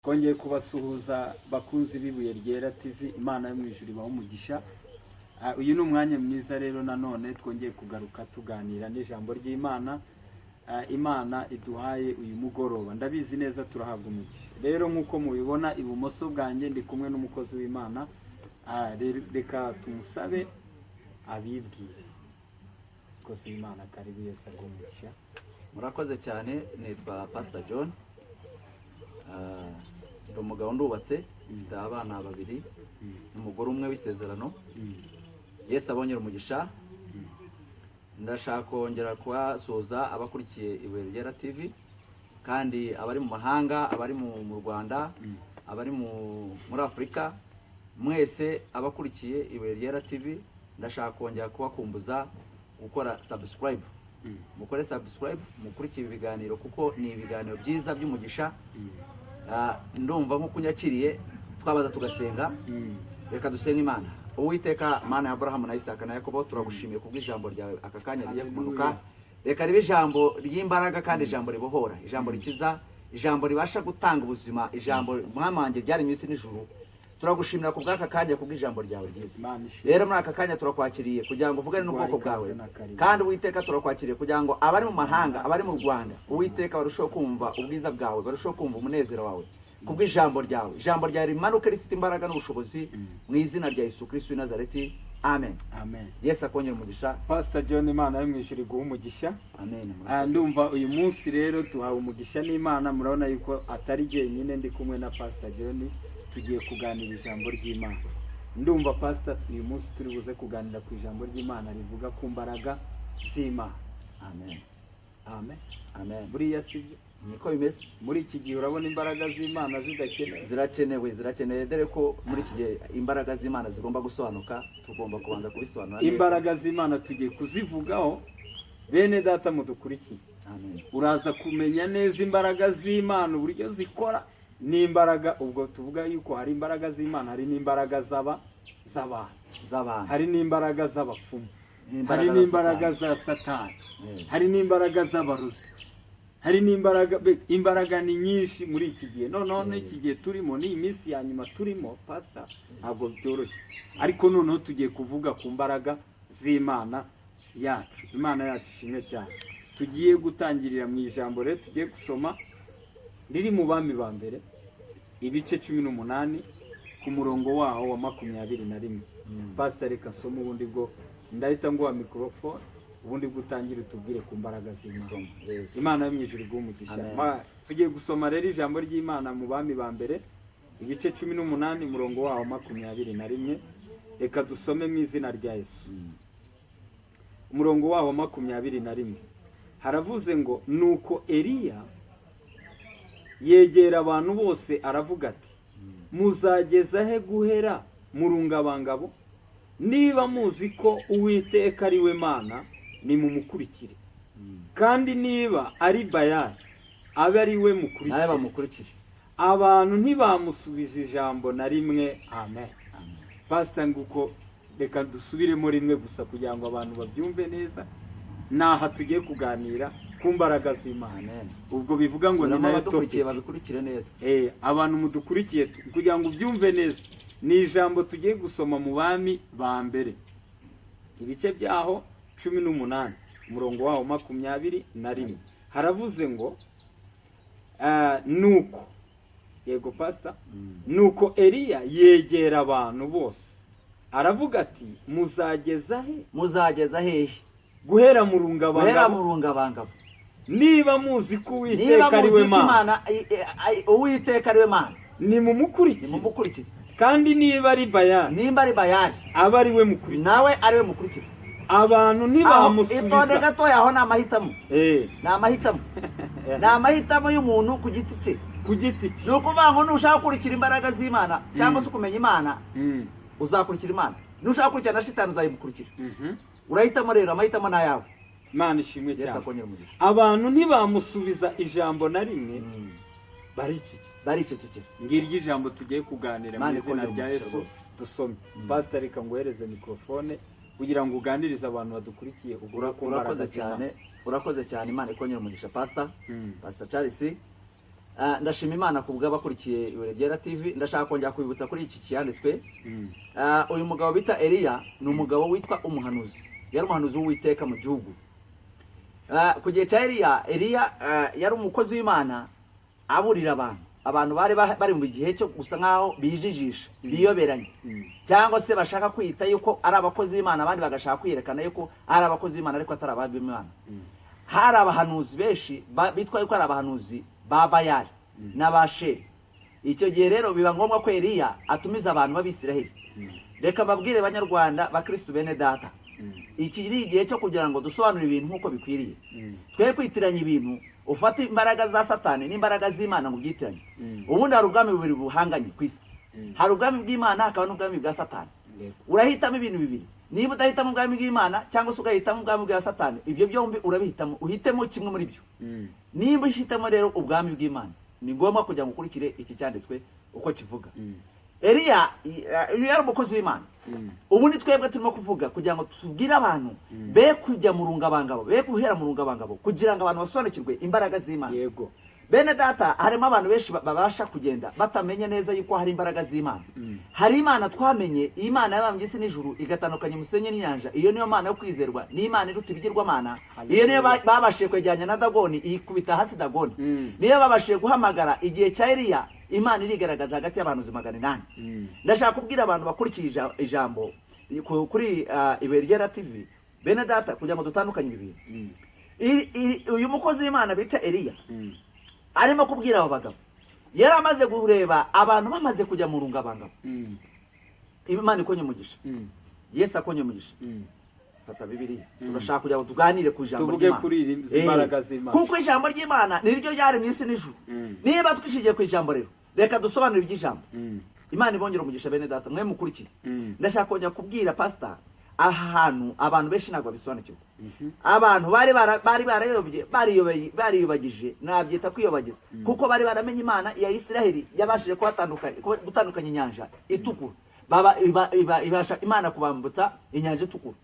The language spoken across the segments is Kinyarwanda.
Kongeye kubasuhuza bakunzi b'ibuye ryera TV, Imana yo mu ijuru ibaho umugisha. Uyu ni umwanya mwiza rero nanone twongeye kugaruka tuganira n'ijambo ry'Imana. Imana iduhaye uyu mugoroba, ndabizi neza turahabwa umugisha. Rero nk'uko mubibona ibumoso bwanjye ndi kumwe n'umukozi w'Imana. Reka tumusabe abibwire. Umukozi w'Imana karibu Yesu agumisha. Murakoze cyane, nitwa Pastor John. Ndi umugabo ndubatse, mfite abana babiri n'umugore umwe w'isezerano. Yesu abonye umugisha. Ndashaka kongera kubasuhuza abakurikiye ibuye ryera TV, kandi abari mu mahanga, abari mu Rwanda, abari muri Afurika, mwese abakurikiye ibuye ryera TV, ndashaka kongera kubakumbuza gukora subscribe. Mukore subscribe, mukurikire ibiganiro kuko ni ibiganiro byiza by'umugisha. Ndumva nko kunyakiriye, twabaza tugasenga. Reka dusenge Imana. Uwiteka Mana ya Abrahamu na Isaka na Yakobo, turagushimiye kubw'ijambo ryawe aka kanya rigiye kumanuka. Reka ribe ijambo ry'imbaraga kandi ijambo ribohora, ijambo rikiza, ijambo ribasha gutanga ubuzima, ijambo mwamanjye ryari mu isi n'ijuru. Turagushimira kubw'aka kanya kubw'ijambo ryawe ryiza. Rero muri aka kanya turakwakiriye kugira ngo uvugane n'ubwoko bwawe, kandi Uwiteka turakwakiriye kugira ngo abari mu mahanga, abari mu Rwanda, Uwiteka barusheho kumva ubwiza bwawe, barusheho kumva umunezero wawe kubw'ijambo ryawe. Ijambo ryawe rimanuke rifite imbaraga n'ubushobozi mu izina rya Yesu Kristo w'i Nazareti. Amen. Amen. Yesu akongera umugisha. Pastor John, Imana yo mu ijuru iguha umugisha. Amen. Ndumva uyu munsi rero tuhawe umugisha n'Imana. Murabona yuko atari jyenyine, ndi kumwe na Pastor John, tugiye kuganira ijambo ry'Imana. Ndumva Pastor, uyu munsi turi buze kuganira ku ijambo ry'Imana rivuga ku mbaraga z'Imana. Amen. Amen. Amen. Buriya sibyo niko bimeze. Muri iki gihe urabona imbaraga z'Imana zirakenewe dore ko muri iki gihe imbaraga z'Imana zigomba gusobanuka. Tugomba kubanza kubisobanura. Imbaraga z'Imana tugiye kuzivugaho. Bene data mudukurikiye, Amen. Uraza kumenya neza imbaraga z'Imana uburyo zikora. N'imbaraga ubwo tuvuga yuko hari imbaraga z'Imana, hari n'imbaraga z'abantu, hari n'imbaraga z'abapfumu, hari n'imbaraga za Satani, hari n'imbaraga z'abarozi, hari imbaraga ni nyinshi muri iki gihe. Noneho iki gihe turimo, ni iminsi ya nyuma turimo Pastor, ntabwo byoroshye, ariko noneho tugiye kuvuga ku mbaraga z'Imana yacu. Imana yacu ishimwe cyane. Tugiye gutangirira mu ijambo rero tugiye gusoma riri mu Bami ba mbere ibice 18 ku murongo waho wa 21. Pastor, reka nsome ubundi bwo ndahita nguha microphone, ubundi gutangira tubwire ku mbaraga z'Imana. Imana yo mu ijuru iguha umugisha. Tugiye gusoma rero ijambo ry'Imana mu Bami ba mbere ibice 18 umurongo waho 21. Reka dusome mu izina rya Yesu. Umurongo waho 21 haravuze ngo, nuko Eliya yegera abantu bose aravuga ati, muzageza he guhera murungabangabo? Niba muzi ko Uwiteka ari we Mana, nimumukurikire. Kandi niba ari Bayali, abe ari we mukurikire. Abantu ntibamusubiza ijambo na rimwe. Amen. Pastor, nguko reka dusubiremo rimwe gusa kugira ngo abantu babyumve neza. Naha tugiye kuganira ku mbaraga z'Imana. Ubwo bivuga ngo ni nayo topic, babikurikire neza. Abantu mudukurikiye kugira ngo ubyumve neza, ni ijambo tugiye gusoma mu Bami ba mbere ibice byaho 18 umurongo waho 21. Haravuze ngo nuko, yego Pastor, nuko Eliya yegera abantu bose aravuga ati, muzageza hehe guhera murungabangabo? Niba muzi ko Uwiteka ari we Mana, nimumukurikire. Kandi niba ari Bayali, aba ari we mukurikire. Nawe ari we mukurikire. Abantu ntibamusubiza. Itonde gatoya aho ni amahitamo y'umuntu ku giti cye. Ni ukuvuga ngo nushaka gukurikira imbaraga z'Imana cyangwa se kumenya Imana, uzakurikira Imana. Nushaka gukurikira na Shitani, uzayimukurikira. Urahitamo rero, amahitamo ni ayawe. Imana ishimwe cyane. Abantu ntibamusubiza ijambo na rimwe, baricecekera. Ngiryo ijambo tugiye kuganira mu izina rya Yesu. Dusome. Pastor, reka nguhereze microphone kugira ngo uganirize abantu badukurikiye. Urakoze cyane. Imana ikongera umugisha Pastor. Pastor Charles, ndashima Imana ku bw'abakurikiye Iburegera TV. Ndashaka kongera kwibutsa kuri iki cyanditswe. Uyu mugabo bita Eliya ni umugabo witwa umuhanuzi, yari umuhanuzi w'Uwiteka mu gihugu. Ku gihe cya Eliya yari umukozi w'Imana aburira abantu bari mu gihe cyo gusa nkaho bijijisha biyoberanye cyangwa se bashaka kwita yuko ari abakozi b'Imana, abandi bagashaka kwiyerekana yuko ari abakozi b'Imana ariko atari ababi b'Imana. Hari abahanuzi benshi bitwa yuko ari abahanuzi ba Bayali n'Abasheri. Icyo gihe rero biba ngombwa ko Eliya atumiza abantu b'Abisiraheli. Reka mbabwire banyarwanda bakristo bene data, iki ni igihe cyo kugira ngo dusobanure ibintu nk'uko bikwiriye. Twe kwitiranya ibintu, ufata imbaraga za Satani n'imbaraga z'Imana mu byitiranye. Ubundi hari ubwami bubiri buhanganye ku isi, hari ubwami bw'Imana hakaba n'ubwami bwa Satani. Urahitamo ibintu bibiri. Niba udahitamo ubwami bw'Imana cyangwa se ugahitamo ubwami bwa Satani, ibyo byombi urabihitamo, uhitemo kimwe muri byo. Niba uhitamo rero ubwami bw'Imana, ni ngombwa kujya gukurikire iki cyanditswe uko kivuga. Eliya yari umukozi w'Imana. Ubundi twebwe turimo kuvuga kugira ngo tubwire abantu be kujya mu rungabangabo, be guhera mu rungabangabo, kugira ngo abantu basobanukirwe imbaraga z'Imana. Yego bene data, harimo abantu benshi babasha kugenda batamenye neza yuko hari imbaraga z'Imana. Hari Imana twamenye, Imana yabambye isi n'ijuru igatandukanya umusenyi n'inyanja. Iyo niyo Mana yo kwizerwa, ni Imana iruta ibigirwamana. Iyo niyo babashije kwegeranya na Dagoni ikubita hasi Dagoni. Niyo babashije guhamagara igihe cya Eliya, Imana irigaragaza hagati y'abantu 800. Ndashaka kubwira abantu bakurikiye ijambo kuri Iburegera TV, bene data, kugira ngo dutandukanye ibi bintu. Uyu mukozi w'Imana bita Eliya arimo kubwira abo bagabo, yari amaze kureba abantu bamaze kujya mu rungabangabo. Imana ikonye umugisha, Yesu akonye umugisha. Fata Bibiliya, turashaka kugira ngo tuganire ku ijambo ry'Imana, tuvuge kuri imbaraga z'Imana, kuko ijambo ry'Imana niryo ryaremye isi n'ijuru. Niba twishigiye ku ijambo rero, reka dusobanure iby'ijambo. Imana ibongera umugisha bene data, mwe mukurikiye. Ndashaka kongera kubwira pastor, aha hantu abantu benshi ntabwo babisobanukirwa. Abantu bari bariyobagije, nabyita kwiyobagiza, kuko bari baramenye Imana ya Isiraheli yabashije gutandukanya inyanja itukura. Ibasha Imana kubambutsa inyanja itukura.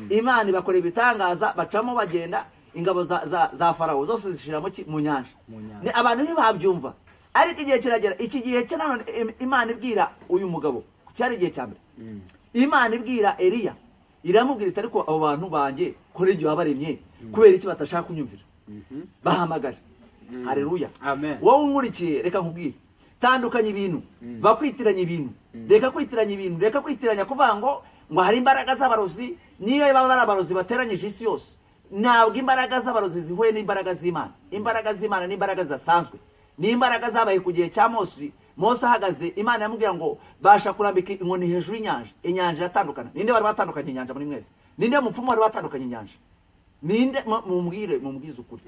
Imana ibakora ibitangaza, bacamo bagenda, ingabo za Farawo zose zishiramo mu nyanja. Abantu ntibabyumva, ariko igihe kiragera, iki gihe cya none Imana ibwira uyu mugabo, cyari igihe cya mbere, Imana ibwira Eliya, iramubwira iti ariko abo bantu banjye ko n'ibyo wabaremye, kubera iki batashaka kunyumvira? Bahamagara. Haleluya, amen. Wowe unkurikiye, reka nkubwire, tandukanye ibintu, bakwitiranya ibintu. Reka kwitiranya ibintu, reka kwitiranya kuvuga ngo hari imbaraga z'abarozi. Niyo baba ari abarozi bateranyije isi yose, ntabwo imbaraga z'abarozi zihuye n'imbaraga z'Imana. Imbaraga z'Imana ni imbaraga zidasanzwe, ni imbaraga zabaye ku gihe cya Mose ahagaze, Imana yamubwira ngo basha kurambika inkoni hejuru y'inyanja, inyanja iratandukana. Ninde wari watandukanye inyanja muri mwese? Ninde mupfumu wari watandukanye inyanja? Ninde? Mumbwize ukuri.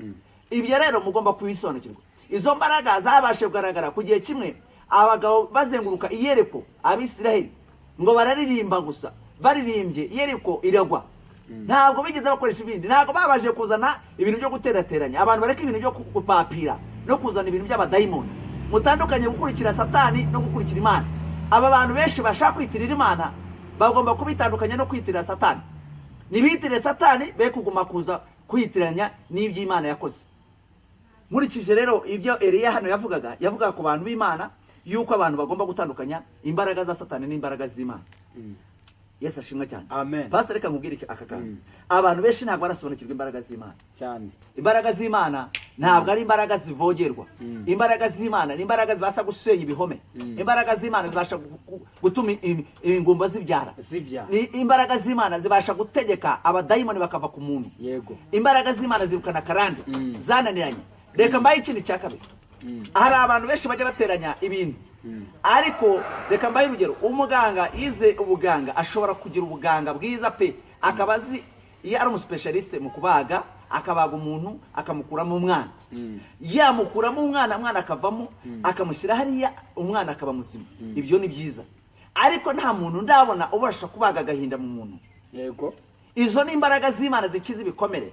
Ibyo rero mugomba kubisobanukirwa. Izo mbaraga zabashe kugaragara ku gihe kimwe, abagabo bazenguruka Yeriko, Abisiraheli ngo bararirimba gusa, baririmbye Yeriko iragwa. Ntabwo bigeze bakoresha ibindi, ntabwo babaje kuzana ibintu byo guterateranya. Abantu bareka ibintu byo gupapira no kuzana ibintu by'abadayimoni. Mutandukanye gukurikira Satani no gukurikira Imana. Aba bantu benshi bashaka kwitirira Imana bagomba kubitandukanya no kwitirira Satani. Nibitire Satani be kuguma kuza kwitiranya n'iby'Imana yakoze. Nkurikije rero ibyo Eliya hano yavugaga ku bantu b'Imana, yuko abantu bagomba gutandukanya imbaraga za Satani n'imbaraga z'Imana. Yesu ashimwe cyane, amen. Pastor, reka nkubwire aka kantu, abantu benshi ntabwo barasobanukirwa imbaraga z'Imana cyane. Imbaraga z'Imana ntabwo ari imbaraga zivogerwa. Imbaraga z'Imana ni imbaraga zibasha gusenya ibihome. Imbaraga z'Imana zibasha gutuma ingumba zibyara. Imbaraga z'Imana zibasha gutegeka abadayimoni bakava ku muntu. Yego. Imbaraga z'Imana zirukana karande zananiranye. Reka mbaye ikindi cya kabiri, hari abantu benshi bajya bateranya ibintu, ariko reka mbaye urugero, umuganga yize ubuganga ashobora kugira ubuganga bwiza pe, akabazi iyo ari umuspecialiste mu kubaga, akabaga umuntu akamukuramo umwana, yamukuramo umwana akavamo, akamushyira hariya, umwana akaba muzima. Ibyo ni byiza, ariko nta muntu ndabona ubasha kubaga agahinda mu muntu. Yego. Izo ni imbaraga z'Imana zikiza ibikomere.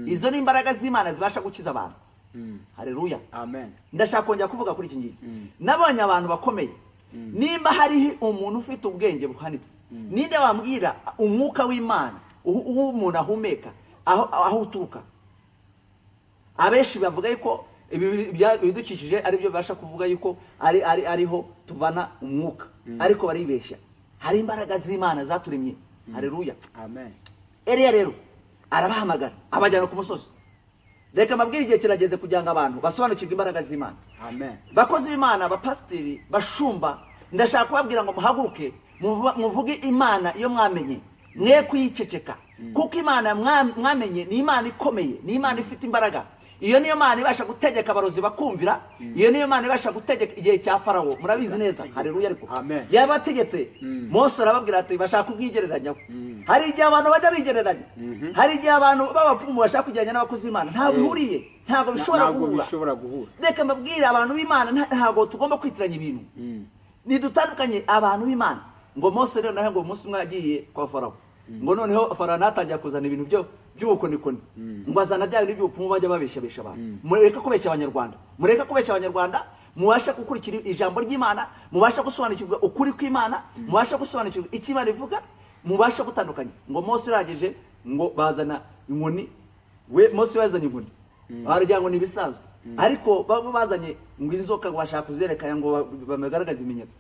Izo ni imbaraga z'Imana zibasha gukiza abantu. Haleluya, amen. Ndashaka kongera kuvuga kuri iki ngiki. Nabonye abantu bakomeye. Nimba hari umuntu ufite ubwenge buhanitse, ninde wambwira umwuka w'Imana umuntu ahumeka aho uturuka? Abenshi bavuga yuko ibidukikije ari byo bibasha kuvuga yuko ariho tuvana umwuka, ariko baribeshya. Hari imbaraga z'Imana zaturemye. Haleluya, amen. Eliya rero arabahamagara abajyana ku musozi. Reka mabwire igihe kirageze kugira ngo abantu basobanukirwe imbaraga z'Imana. Amen. Bakozi b'Imana, abapasiteri, bashumba, ndashaka kubabwira ngo muhaguruke muvuge Imana iyo mwamenye, mwe kuyiceceka, kuko Imana mwamenye ni Imana ikomeye, ni Imana ifite imbaraga. Iyo niyo Mana ibasha gutegeka abarozi bakumvira, iyo niyo Mana ibasha gutegeka igihe cya Farawo, murabizi neza. Haleluya. Ariko yabategetse, Mose arababwira ati bashaka kubwigereranyaho. Hari igihe abantu bajya bigereranya, hari igihe abantu b'abapfumu bashaka kujyanya n'abakozi b'Imana, ntabwo bihuriye, ntabwo bishobora guhura. Reka mbabwire abantu b'Imana, ntabwo tugomba kwitiranya ibintu, nidutandukanye abantu b'Imana. Ngo Mose rero naho ngo umunsi umwe yagiye kwa Farawo, ngo noneho Farawo natangiye kuzana ibintu by'ubukonikoni, ngo azana bya bintu by'ubupfumu bajya babeshabesha abantu. Mureke kubeshya Abanyarwanda, mureke kubeshya Abanyarwanda, mubasha gukurikira ijambo ry'Imana, mubasha gusobanukirwa ukuri kw'Imana, mubasha gusobanukirwa icyo Imana ivuga, mubasha gutandukanya. Ngo Mose irageje ngo bazana inkoni, Mose yazanye inkoni, baragira ngo ni ibisanzwe, ariko baba bazanye ngo inzoka bashaka kuzerekana ngo bamegaragaza ibimenyetso.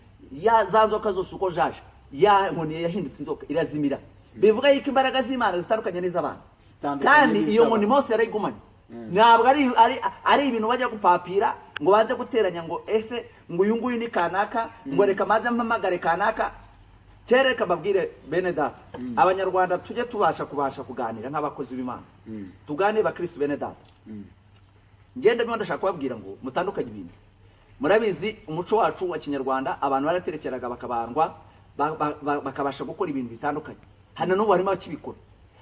Za nzoka zose uko jaje, ya nkoni yahindutse inzoka irazimira. Bivuga yuko imbaraga z'Imana zitandukanye n'iz'abantu, kandi iyo nkoni Mose yarayigumanye. Ntabwo ari ibintu bajya gupapira ngo baze guteranya ngo ese ngo uyu nguyu ni kanaka, ngo reka maze mpamagare kanaka. Kereka babwire bene data, Abanyarwanda tujye kubasha kuganira nk'abakozi b'Imana, tuganire bakristo bene data. Ngende byo ndashaka kubabwira ngo mutandukanye ibintu. Murabizi umuco wacu wa Kinyarwanda, abantu baraterekeraga bakabandwa, bakabasha gukora ibintu bitandukanye. Hano n'ubu harimo bakibikora,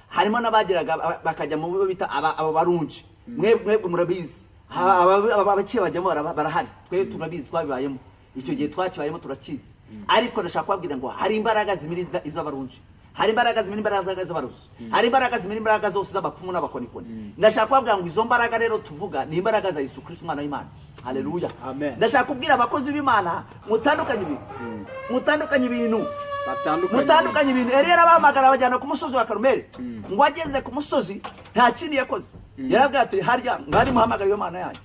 harimo n'abageraga bakajya mu bita abo barunje. Mwebwe murabizi, abakiye bajyamo barahari, twe turabizi, twabibayemo icyo gihe, twakibayemo turakizi. Ariko ndashaka kubabwira ngo hari imbaraga zimiriza iz'abarunje, hari imbaraga zimira imbaraga z'abarozi, hari imbaraga zimira imbaraga zose z'abapfumu n'abakonikoni. Ndashaka kubabwira ngo izo mbaraga rero tuvuga ni imbaraga za Yesu Kristo umwana w'Imana. Haleluya, amen. Ndashaka kubwira abakozi b'Imana mutandukanye ibintu, mutandukanye ibintu, mutandukanye ibintu. Eliya arabahamagara abajyana ku musozi wa Karumeli. Ngo ageze ku musozi nta kindi yakoze, yarabwira ati harya ngari muhamagara iyo Mana yanyu.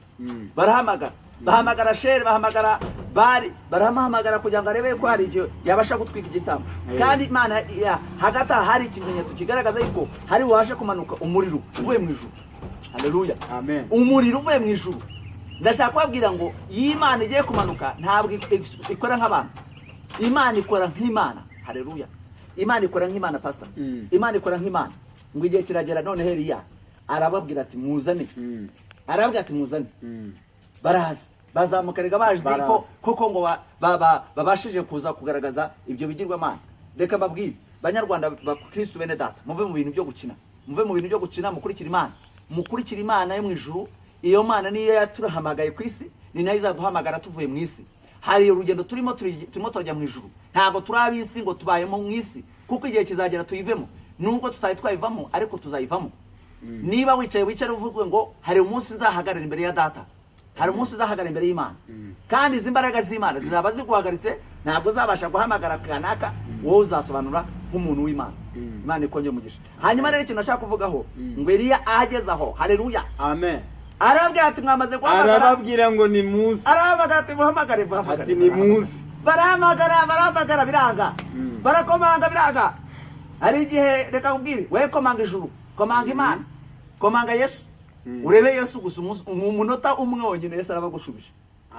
Barahamagara, bahamagara Sheri, bahamagara Bari, baramuhamagara kugira ngo arebe ko hari icyo yabasha gutwika igitambo. Kandi Imana hagati hari ikimenyetso kigaragaza yuko hari bubashe kumanuka umuriro uvuye mu ijuru. Haleluya, amen. Umuriro uvuye mu ijuru. Ndashaka kubabwira ngo iyi Imana igiye kumanuka ntabwo ikora nk'abantu, Imana ikora nk'Imana. Haleluya, Imana ikora nk'Imana pastor, Imana ikora nk'Imana. Ngo igihe kiragera none Eliya arababwira ati muzane, arababwira ati muzane. Baraza, bazamukarega baje koko ngo babashije kuza kugaragaza ibyo bigirwamana. Reka mbabwire Banyarwanda, bakristo bene data, muve mu bintu byo gukina, muve mu bintu byo gukina, mukurikira Imana, mukurikira Imana yo mu ijuru. Iyo Mana niyo yaturahamagaye ku isi, ni nayo izaduhamagara tuvuye mu isi. Hari urugendo turimo turajya mu ijuru, ntabwo turi ab'isi ngo tubayemo mu isi, kuko igihe kizagera tuyivemo. Nubwo tutari twayivamo, ariko tuzayivamo. Niba wicare uvuge ngo hari umunsi nzahagarara imbere ya data, hari umunsi uzahagarara imbere y'Imana, kandi izi mbaraga z'Imana zizaba ziguhagaritse, ntabwo uzabasha guhamagara kanaka, wowe uzasobanura nk'umuntu w'Imana. Imana ikongere umugisha. Hanyuma rero ikintu nashaka kuvugaho, ngo Eliya ahageze aho, haleluya, amen, arabwira ati mwamaze guhamagara, arababwira ngo ni muzi, arababwira ati muhamagare, ati ni muzi. Barahamagara biranga, barakomanga biranga. Hari igihe reka kubwire, we komanga ijuru, komanga Imana, komanga Yesu, urebe Yesu gusa umunota umwe wonyine, Yesu arabagushubije.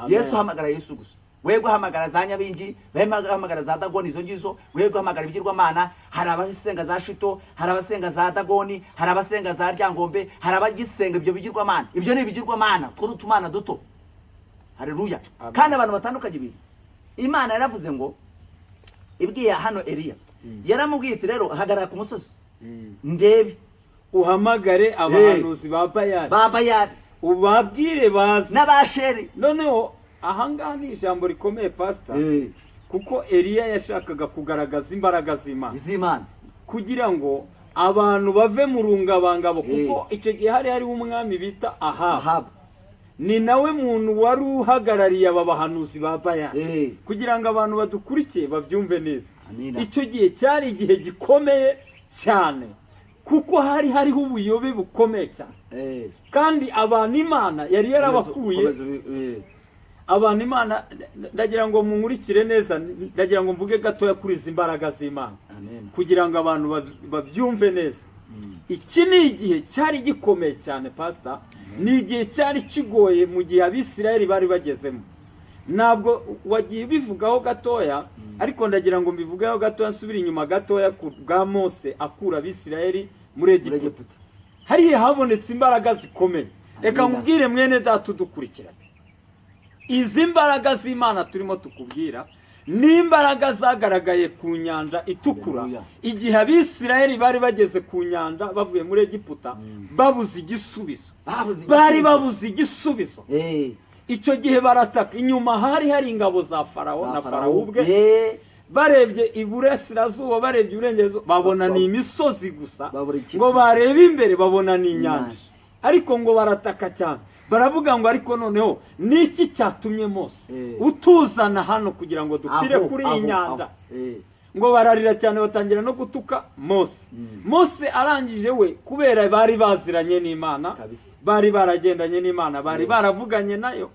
Yesu hamagara Yesu gusa, we guhamagara za Nyabingi, we guhamagara za Dagoni, izo ngizo, we guhamagara ibigirwamana. Hari abasenga za Shito, hari abasenga za Dagoni, hari abasenga za Ryangombe, hari abagisenga ibyo bigirwamana. Ibyo ni ibigirwamana, twari utumana duto. Haleluya, kandi abantu batandukanye ibintu. Imana yaravuze ngo ibwiye hano Eliya, yaramubwiye iti rero hagarara ku musozi ndebe, uhamagare abahanuzi ba Bayali, ubabwire bazi n'abasheri. Noneho ahangaha ni ijambo rikomeye pastor, kuko Eliya yashakaga kugaragaza imbaraga z'Imana kugira ngo abantu bave mu rungabangabo, kuko icyo gihe hari umwami bita Ahabu, ni nawe muntu wari uhagarariye aba bahanuzi ba Bayali, kugira ngo abantu badukurikiye babyumve neza. Icyo gihe cyari igihe gikomeye cyane, kuko hariho ubuyobe bukomeye cyane kandi abantu Imana yari yarabakuye abantu Imana ndagira ngo munkurikire neza, ndagira ngo mvuge gatoya kuri izi mbaraga z'Imana kugira ngo abantu babyumve neza. Iki ni igihe cyari gikomeye cyane pastor, ni igihe cyari kigoye mu gihe Abisirayeli bari bagezemo. Ntabwo wagiye bivugaho gatoya, ariko ndagira ngo mbivugeho gatoya, nsubira inyuma gatoya bwa Mose akura Abisirayeli muri Egiputa. Hariya habonetse imbaraga zikomeye. Reka nkubwire mwene data udukurikirana, izi mbaraga z'Imana turimo tukubwira ni imbaraga zagaragaye ku nyanja itukura igihe Abisirayeli bari bageze ku nyanja bavuye muri Egiputa babuze igisubizo, bari babuze igisubizo. Icyo gihe barataka, inyuma hari ingabo za Farawo na Farawo ubwe. Barebye iburasirazuba, barebye iburengerazuba, babona ni imisozi gusa, ngo barebe imbere babona ni inyanja. Ariko ngo barataka cyane, baravuga ngo ariko noneho niki cyatumye Mose utuzana hano kugira ngo dupfire kuri iyi nyanja? Ngo bararira cyane, batangira no gutuka Mose. Mose arangije we, kubera bari baziranye n'Imana, bari baragendanye n'Imana, bari baravuganye nayo.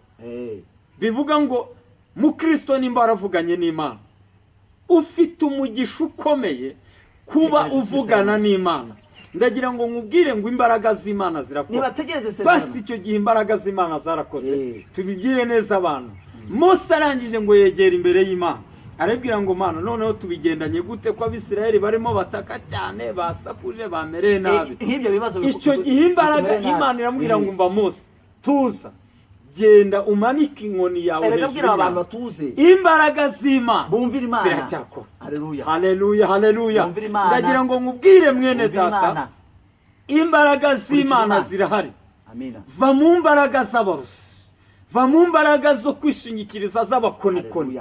Bivuga ngo mu Kristo nimba baravuganye n'Imana, ufite umugisha ukomeye kuba uvugana n'Imana. Ndagira ngo nkubwire ngo imbaraga z'Imana zirakora. Basi icyo gihe imbaraga z'Imana zarakoze. Tubibwire neza abantu. Mose arangije ngo yegera imbere y'Imana, arabwira ngo Mana, noneho tubigendanye gute ko Abisirayeli barimo bataka cyane, basakuje, bamereye nabi? Icyo gihe imbaraga Imana iramubwira ngo mba Mose, tuza, genda umanike inkoni yawe hejuru. Imbaraga z'Imana ziracyakora. Haleluya, haleluya. Ndagira ngo nkubwire mwene data, imbaraga z'Imana zirahari. Va mu mbaraga z'abarozi, va mu mbaraga zo kwishingikiriza z'abakonikoni.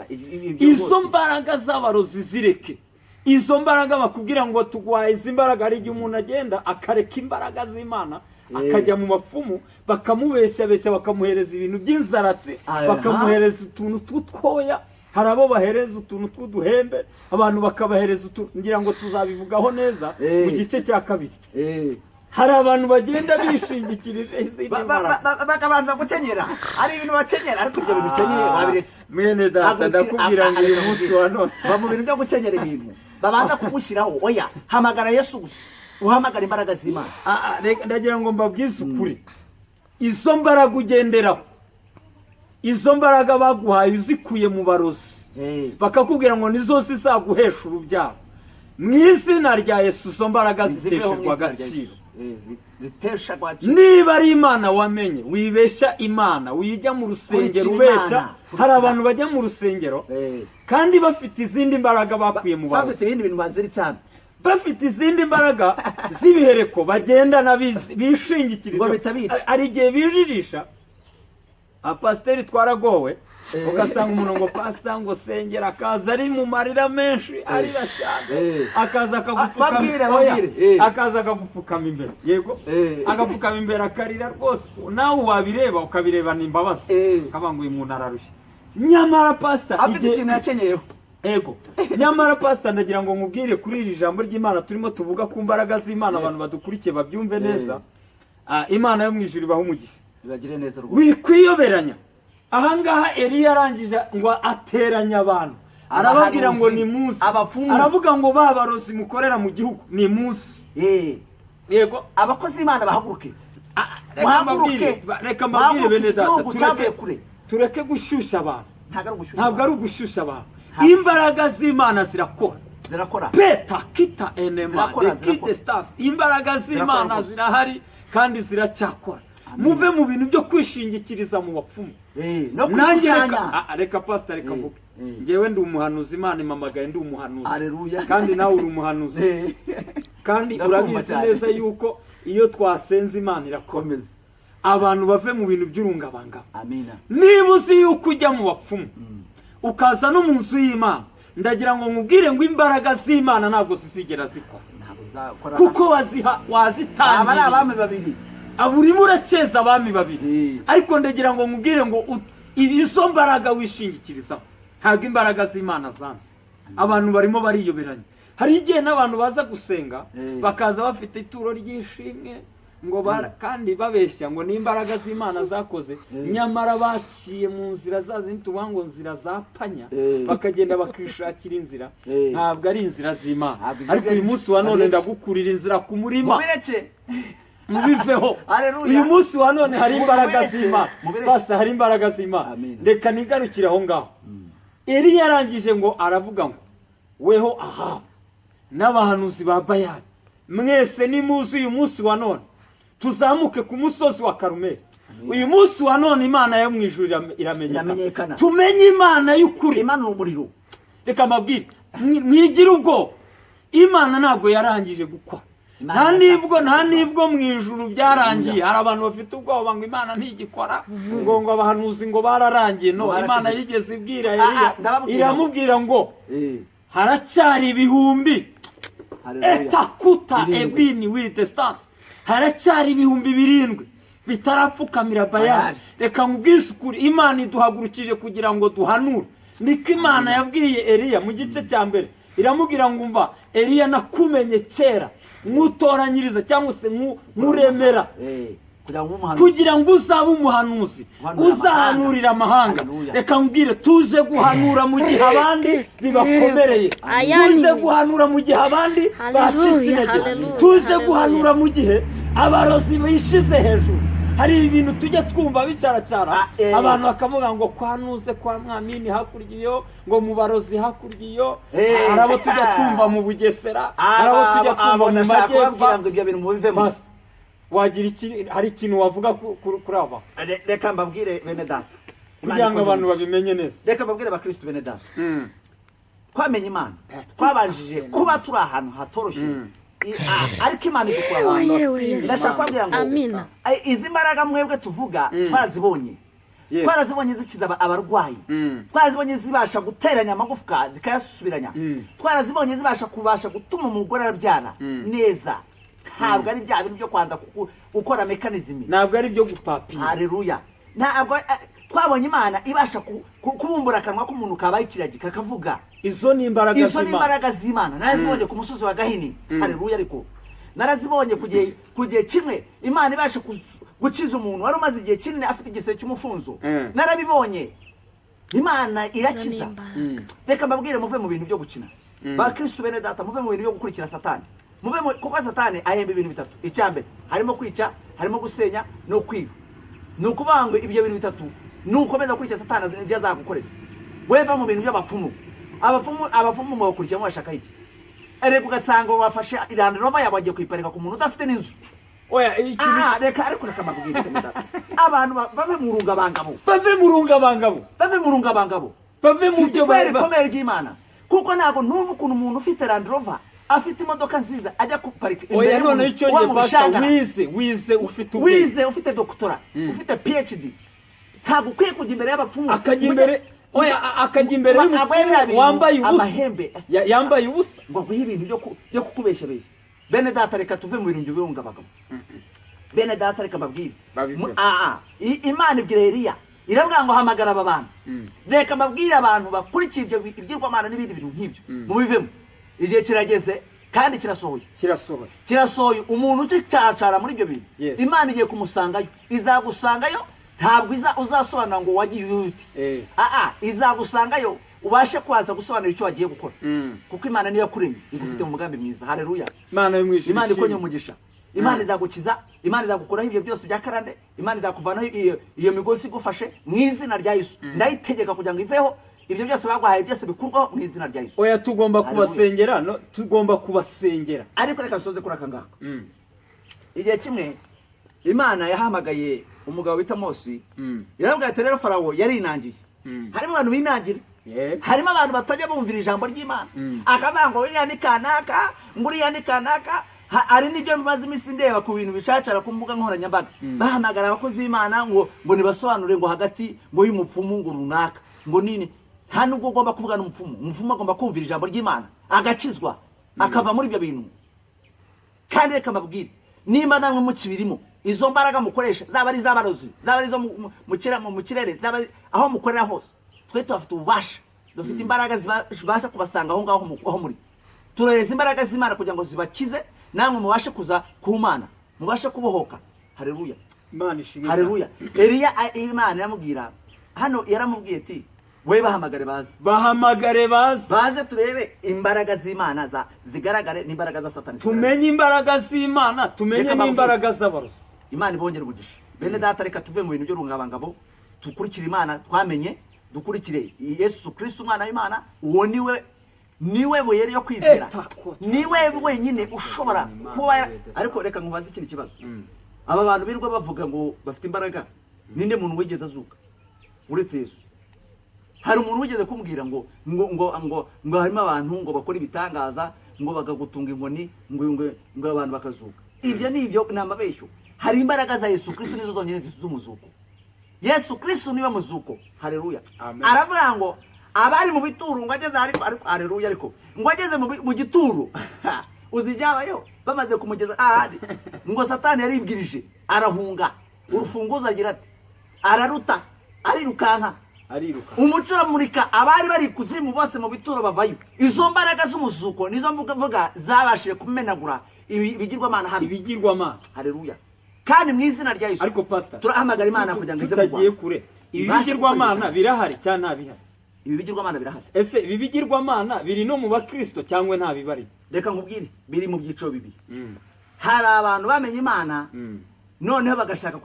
Izo mbaraga z'abarozi zireke. Izo mbaraga bakubwira ngo tugwaye izi mbaraga, ari igihe umuntu agenda akareka imbaraga z'Imana akajya mu mapfumu, bakamubeshya bakamuhereza ibintu by'inzaratsi, bakamuhereza utuntu tw'utwoya. Hari abo bahereza utuntu tw'uduhembe, abantu bakabahereza ngira ngo tuzabivugaho neza mu gice cya kabiri. Hari abantu bagenda bishingikirije izindi mbaraga, bakabanza gukenyera. Ari ibintu bakenyera, ariko ibyo bintu ukenyeye wabiretse. Mwene data ndakubwira ngo uyu munsi wa none ba mu bintu byo gukenyera ibintu babanza kumushyiraho. Oya, hamagara Yesu gusa, uhamagara imbaraga z'Imana. Ndagira ngo mbabwize ukuri, izo mbaraga ugenderaho, izo mbaraga baguhaye uzikuye mu barozi, bakakubwira ngo nizo zizaguhesha urubyaro. Mu izina rya Yesu izo mbaraga ziteshejwe agaciro. Niba ari Imana wamenye, wibeshya Imana, wijya mu rusengero ubeshya. Hari abantu bajya mu rusengero kandi bafite izindi mbaraga bakuye mu barozi, bafite ibindi bintu baziritse, bafite izindi mbaraga z'ibihereko bagendana bishingikiriza. Ari igihe bijijisha. Pasiteri twaragowe, ugasanga umuntu ngo pasita ngo sengera, akaza ari mu marira menshi, arira cyane, akaza akagupfukama imbere. Yego, agapfukama imbere akarira rwose, nawe wabireba ukabirebana imbabazi, ukavuga ngo uyu muntu ararushye. Nyamara pasita afite ikintu yakenyeyeho. Ego, nyamara pasita ndagira ngo nkubwire kuri iri jambo ry'Imana turimo tuvuga ku mbaraga z'Imana, abantu badukurikiye babyumve neza. Imana yo mu ijuru ibaho umugisha, ibagire neza rwose. Wikwiyoberanya. Ahangaha Eliya arangije ngo ateranya abantu, arababwira ngo ni munsi, aravuga ngo babarozi mukorera mu gihugu ni munsi. Yego, abakozi b'Imana bahaguruke. Reka mbabwire bene data, tureke gushyushya abantu. Ntabwo ari ugushyushya abantu. Imbaraga z'Imana zirakora. Peta kita enema dekite stasi. Imbaraga z'Imana zirahari kandi ziracyakora. Muve mu bintu byo kwishingikiriza mu bapfumu. Nanjye reka pasita reka mvuge, ngewe ndi umuhanuzi, Imana impamagaye ndi umuhanuzi. Haleluya. Kandi nawe uri umuhanuzi. Kandi urabizi neza yuko iyo twasenze Imana irakomeza. Abantu bave mu bintu by'urungabanga. Amina. Niba uzi yuko ujya mu bapfumu ukaza no mu nzu y'Imana, ndagira ngo nkubwire ngo imbaraga z'Imana ntabwo zizigera zikora, kuko wazitangiye. Aba ari abami babiri, urimo urakeza abami babiri. Ariko ndagira ngo nkubwire ngo izo mbaraga wishingikirizaho ntabwo imbaraga z'Imana zanze. Abantu barimo bariyoberanya, hari igihe n'abantu baza gusenga Eh. bakaza bafite ituro ry'ishimwe ngo kandi babeshya ngo n'imbaraga z'Imana zakoze nyamara baciye mu nzira za zindi tuvuga ngo nzira za panya bakagenda bakishakira inzira ntabwo ari inzira z'Imana. Ariko uyu munsi wa none ndagukurira inzira ku murima mubiveho. Uyu munsi wa none hari imbaraga z'Imana, pastor, hari imbaraga z'Imana. Reka nigarukire aho ngaho. Eliya yarangije ngo aravuga ngo weho Ahabu n'abahanuzi ba Bayali mwese nimuzi uyu munsi wa none tuzamuke ku musozi wa Karumeli. Uyu munsi wa none Imana yo mu ijuru iramenyekana, tumenye Imana y'ukuri, Imana umuriro. Reka mabwire mwigira ubwo Imana ntabwo yarangije gukora, nta nibwo mu ijuru byarangiye. Hari abantu bafite ubwoba ngo Imana ntigikora, ngo abahanuzi ngo bararangiye. No, Imana yigeze ibwira Eliya, iramubwira ngo haracyari ibihumbi etakuta ebini with distance, haracyari ibihumbi 7 bitarapfukamira Bayali. Reka nkubwise ukuri, Imana iduhagurukije kugira ngo duhanure. Niko Imana yabwiye Eliya mu gice cya mbere, iramubwira ngo umva Eliya nakumenye kera nkutoranyiriza cyangwa se nkuremera kugira ngo uzabe umuhanuzi uzahanurira amahanga. Reka mbwire tuje guhanura mu gihe abandi bibakomereye, tuje guhanura mu gihe abandi bacitse intege, tuje guhanura mu gihe abarozi bishize hejuru. Hari ibintu tujya twumva bicaracara abantu bakavuga ngo kwanuze kwa Mwamini hakurya iyo, ngo mu barozi hakurya iyo. Hari abo tujya twumva mu Bugesera, hari abo tujya twumva mu Majyepfo. Ibyo bintu mubivemo. Wagira hari ikintu wavuga kuri aba? Reka mbabwire bene data kugira ngo abantu babimenye neza. Reka mbabwire abakristo bene data, twamenye Imana twabanjije kuba turi ahantu hatoroshye, ariko Imana idukura ahantu. Ndashaka kubabwira ngo izi mbaraga mwebwe tuvuga twarazibonye, twarazibonye zikiza abarwayi, twarazibonye zibasha guteranya amagufwa zikayasubiranya, twarazibonye zibasha gutuma umugore arabyara neza. Ntabwo ari bya bintu byo kwanza gukora mekanizmi, ntabwo ari byo gupapira. Haleluya. Ntabwo twabonye Imana ibasha kubumbura akanwa k'umuntu kabaye ikiragi kakavuga. Izo ni imbaraga z'Imana. Narazibonye ku musozi wa Gahini. Haleluya. Ariko narazibonye kugiye kimwe Imana ibasha gukiza umuntu wari umaze igihe kinini afite igisebe cy'umufunzo. Narabibonye Imana irakiza. Reka mbabwire muve mu bintu byo gukina. Ba Kristo bene data, muve mu bintu byo gukurikira Satani. Kuko Satani ahemba ibintu bitatu. Icyambere harimo kwica, harimo gusenya no kwiba. Nukuvuga ngo ibyo bintu bitatu nukomeza gukurikira Satani ibyo azagukorera. Weva mu bintu by'abapfumu. Abapfumu bakurikira bashaka iki? Erega ugasanga wafashe irandiro yabagiye kwiparika ku muntu udafite n'inzu. Oya ikintu reka ariko nakamabwira abantu bave mu rungabangabo, bave mu byo bakomera ry'Imana. Kuko ntabwo numva ukuntu umuntu ufite Land Rover afite imodoka nziza ajya kuparika imbere none icyo gihe pastor wize ufite doctora, ufite PhD, ntabwo ukwiye kujya imbere y'abapfumu, akajya imbere y'umupfumu wambaye amahembe, yambaye ubusa, ngo guha ibintu byo kukubeshya. Bene data, reka tuve mu birungi birungabagabo. Bene data, reka mbabwire Imana ibwira Eliya, iravuga ngo hamagara aba bantu. Reka mbabwire abantu bakurikiye ibyo ibyirwamana n'ibindi bintu nk'ibyo mubivemo. Igihe kirageze kandi kirasohoye. Umuntu ucicara muri ibyo bintu, Imana igiye kumusangayo, izagusangayo. Ntabwo uzasobanura ngo wagiye uyute, izagusangayo ubashe kwaza gusobanura icyo wagiye gukora. Kuko Imana niyo yakuremye igufite mu mugambi mwiza. Haleluya. Imana ikonye umugisha. Imana izagukiza, Imana izagukuraho ibyo byose bya karande, Imana izakuvanaho iyo migozi igufashe mu izina rya Yesu. Ndayitegeka kugira ngo iveho ibyo byose bagwahaye byose bikurwaho mu izina rya Yesu. Oya tugomba kubasengera. Ariko reka soze kuri aka ngaka. Igihe kimwe Imana yahamagaye umugabo bita Mose. Yarabwiye ati rero Farawo yari inangiye. Harimo abantu binangira. Harimo abantu batajya bumvira ijambo ry'Imana. Akavuga ngo uriya ni kanaka, nguriya ni kanaka. Ari nibyo bimaze iminsi ndeba ku bintu bicacara ku mbuga nkoranyambaga. Bahamagara abakozi b'Imana ngo nibasobanure ngo hagati ngo y'umupfumu ngo runaka ngo nini. Nta nubwo ugomba kuvugana umupfumu agomba kumvira ijambo ry'Imana agakizwa akava muri ibyo bintu. Kandi reka mbabwire, nimba namwe mukibirimo izo mbaraga mukoresha, zaba ari iz'abarozi, zaba ari izo mu kirere, zaba aho mukorera hose, twe tubafite ububasha, dufite imbaraga zibasha kubasanga aho ngaho muri. turohereza imbaraga z'Imana kugira ngo zibakize namwe mubashe kuza ku Mana mubashe kubohoka. Haleluya, Imana ishimwe. haleluya. Eliya Imana yamubwira hano, yaramubwiye ati we bahamagare baze, bahamagare baze turebe imbaraga z'Imana zigaragare n'imbaraga za Satani, tumenye imbaraga z'Imana, tumenye n'imbaraga z'abarozi. Imana ibongere umugisha. Bene data, reka tuve mu bintu by'urungabangabo, dukurikire Imana twamenye, dukurikire Yesu Kristo umwana w'Imana. Uwo niwe buye yo kwizera, niwe wenyine ushobora kuba. Ariko reka nkubaze ikindi kibazo. Aba bantu birirwa bavuga ngo bafite imbaraga, ninde muntu wigeze azuka uretse Yesu? Hari umuntu wigeze kumbwira ngo harimo abantu ngo bakora ibitangaza, ngo bagagutunga inkoni, ngo abantu bakazuka? Ibyo ni amabeshyo. Hari imbaraga za Yesu Kristo nizo zonyine z'umuzuko. Yesu Kristo niwe muzuko. Haleluya. Aravuga ngo abari mu bituro ngo ageze ariko haleluya, ariko ngo ageze mu gituro uzijyabayo bamaze kumugeza ahari ngo Satani yaribwirije arahunga, urufunguzo agira ati araruta, ariruka. Umuco uramurika, abari bari kuzimu bose mu bituro bavayo. Izo mbaraga z'umuzuko nizo mvuga zabashije kumenagura ibigirwamana hano, ibigirwamana. Haleluya. Kandi mu izina rya Yesu, ariko pastor, turahamagara Imana kugira ngo ize tutagiye kure. Ibigirwamana birahari cyane ntabihari? Ibigirwamana birahari. Ese ibigirwamana biri no mu bakristo cyangwa ntabibari? Reka nkubwire, biri mu byiciro bibiri. Hari abantu bamenye Imana noneho bagashaka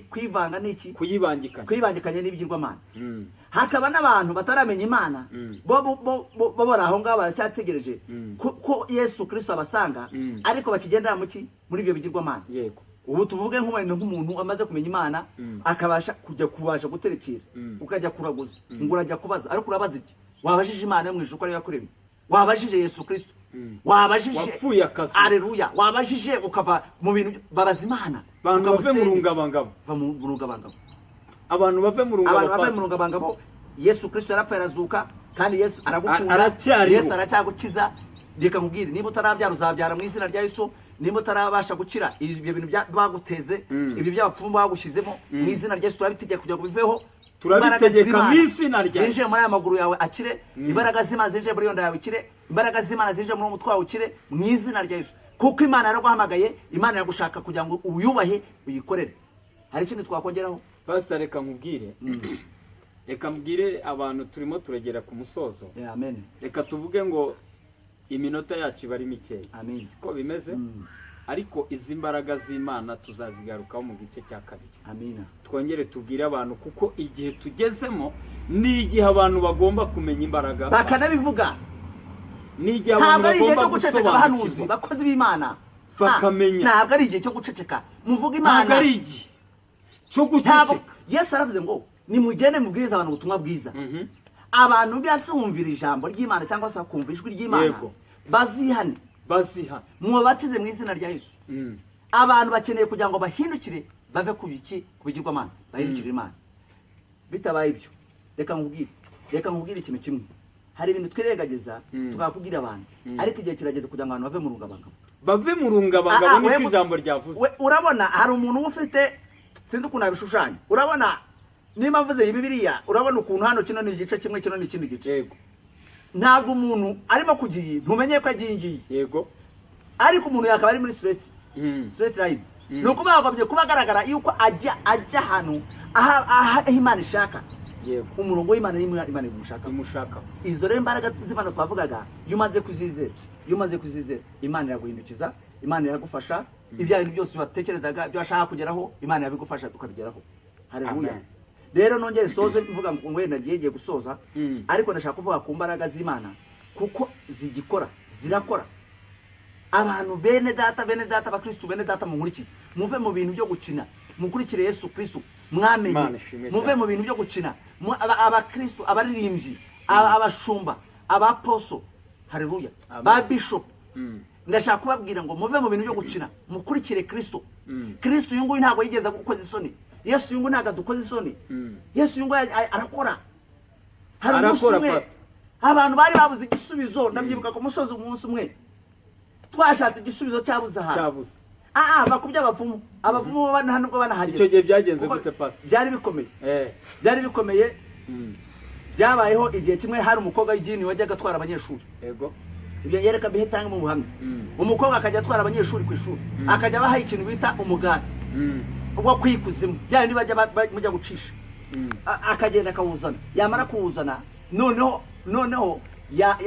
kwivanga n'iki, kwibangikanya n'ibigirwamana. Hakaba n'abantu bataramenya Imana, bo bari aho ngaho baracyategereje ko Yesu Kristo abasanga, ariko bakigendera muri ibyo bigirwamana. Yego. Ubu tuvuge nk'umuntu amaze kumenya Imana, akabasha kubasha guterekera, ukajya kuraguza, ngo urajya kubaza, ariko urabaza iki? Wabajije Imana yo mu ijuru ko ariyo yakuremye? Wabajije Yesu Kristo? Wabajije wapfuye akazi? Haleluya. Wabajije ukava mu bintu, babaza Imana. Abantu bave mu rungabangabo, abantu bave mu rungabangabo. Yesu Kristo yarapfaye arazuka, kandi Yesu aragukunda, Yesu aracyagukiza. Reka nkubwire, niba utarabyara uzabyara mu izina rya Yesu. Niba utarabasha gukira ibyo bintu baguteze, ibi by'abapfumu bagushyizemo, mu izina rya Yesu turabitegeka kugira ngo biveho. Turabitegeka mu izina rya Yesu. Zinjire muri aya maguru yawe akire, imbaraga z'Imana zinjire muri yonda yawe ikire, imbaraga z'Imana zinjire muri umutwe wawe ukire, mu izina rya Yesu. Kuko Imana yaraguhamagaye, Imana yagushaka kugira ngo uyubahe, uyikorere. Hari ikindi twakongeraho? Pastor, reka nkubwire, reka mbwire abantu turimo turagera ku musozo. Amen. Reka tuvuge ngo iminota yacu iba ari mikeya. Amen. Ko bimeze? Ariko izi mbaraga z'Imana tuzazigarukaho mu gice cya kabiri. Amina. Twongere tubwire abantu, kuko igihe tugezemo ni igihe abantu bagomba kumenya imbaraga, bakanabivuga. Ni igihe abantu bagomba gusobanukirwa, bakozi b'Imana bakamenya. Ntabwo ari igihe cyo guceceka, muvuga Imana. Ntabwo ari igihe cyo guceceka. Yesu aravuze ngo nimugende mubwiriza abantu ubutumwa bwiza. Abantu byasumvira ijambo ry'Imana cyangwa se kumva ijwi ry'Imana, bazihane. Mubatize mu izina rya Yesu. Abantu bakeneye kugira ngo bahindukire, bave ku bigirwamana, bahindukire Imana. Bitabaye ibyo, reka nkubwire ikintu kimwe. Hari ibintu twirengagiza tukakubwira abantu, ariko igihe kirageze kugira ngo abantu bave mu rungabangabo. Bave mu rungabangabo niko ijambo ryavuze. Urabona hari umuntu ufite, sinzi ukuntu abishushanya. Urabona niba mvuze Bibiliya, urabona ukuntu hano kino ni igice kimwe, kino ni ikindi gice. Yego. Ntabwo umuntu arimo kugiye, ntumenye ko agiye ngiye. Yego. Ariko umuntu yakaba ari muri straight line. Nuko bagomye kuba agaragara yuko ajya ahantu aha Imana ishaka. Yego. Umurongo w'Imana Imana imushaka. Izo rero imbaraga z'Imana twavugaga, iyo umaze kuzizera, Imana iraguhindukiza, Imana iragufasha. Ibyo bintu byose watekerezaga, byo washaka kugeraho, Imana yabigufasha tukabigeraho. Haleluya. Rero nongere soze mvuga ngo wenda ngiye gusoza, ariko ndashaka kuvuga ku mbaraga z'Imana kuko zirakora. Abantu bene data abakristo bene data munkurikire, muve mu bintu byo gukina, mukurikire Yesu Kristo, mwamenye. Muve mu bintu byo gukina, abakristo, abaririmbyi, abashumba, abaposo, haleluya, ba bishop. Ndashaka kubabwira ngo muve mu bintu byo gukina, mukurikire Kristo. Kristo uyu nguyu ntabwo yigeze gukoza isoni. Yesu uyu nguyu ntabwo adukoze isoni. Yesu uyu nguyu arakora. Hari umunsi umwe abantu bari babuze igisubizo, ndabyibuka ku musozi umunsi umwe twashatse igisubizo cyabuze ahantu. Bakubye abapfumu nubwo banahageze. Icyo gihe byagenze gute pastor? Byari bikomeye. Byabayeho igihe kimwe hari umukobwa w'igini wajyaga atwara abanyeshuri. Yego. ibyo yereka bihe tanga mu buhamya. Umukobwa akajya atwara abanyeshuri ku ishuri akajya bahaye ikintu bita umugati ubwo kwikuzimu byandi bajya mujya gucisha akagenda akawuzana yamara kuwuzana noneho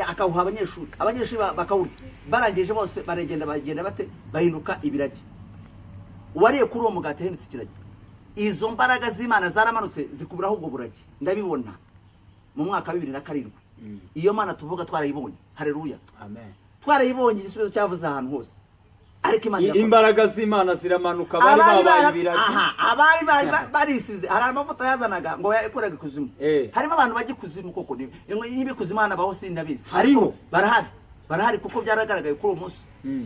akawuha abanyeshuri bakawurya barangije bose bagenda bate bahinduka ibiragi. Uwariye kuri uwo mugati ahendutse ikiragi. Izo mbaraga z'Imana zaramanutse zikuburaho ubwo buragi ndabibona mu mwaka wa 2007. Iyo Mana tuvuga twarayibonye. Haleluya, amen. Twarayibonye igisubizo cyavuze ahantu hose. Ariko Imana imbaraga z'Imana ziramanuka bari babaye ibiragi. Abari barisize hari amavuta yazanaga ngo yakoraga ikuzimu. Harimo abantu bajya ikuzimu koko niba ikuzimu hana baho sindabizi. Hariho barahari kuko byaragaragaye kuri uwo munsi.